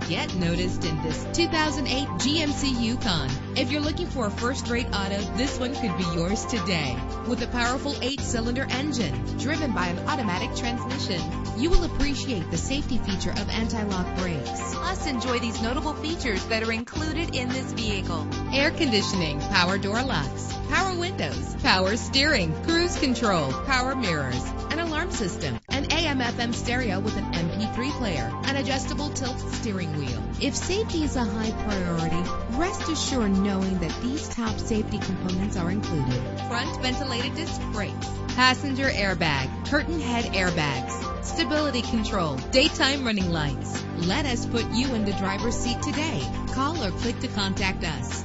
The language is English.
Get noticed in this 2008 GMC Yukon. If you're looking for a first-rate auto, this one could be yours today. With a powerful 8-cylinder engine driven by an automatic transmission, you will appreciate the safety feature of anti-lock brakes. Plus, enjoy these notable features that are included in this vehicle: Air conditioning, power door locks, power windows, power steering, cruise control, power mirrors, an alarm system, an AM/FM stereo with an MP3 player, an adjustable tilt steering wheel. If safety is a high priority, rest assured knowing that these top safety components are included: front ventilated disc brakes, passenger airbag, curtain head airbags, stability control, daytime running lights. Let us put you in the driver's seat today. Call or click to contact us.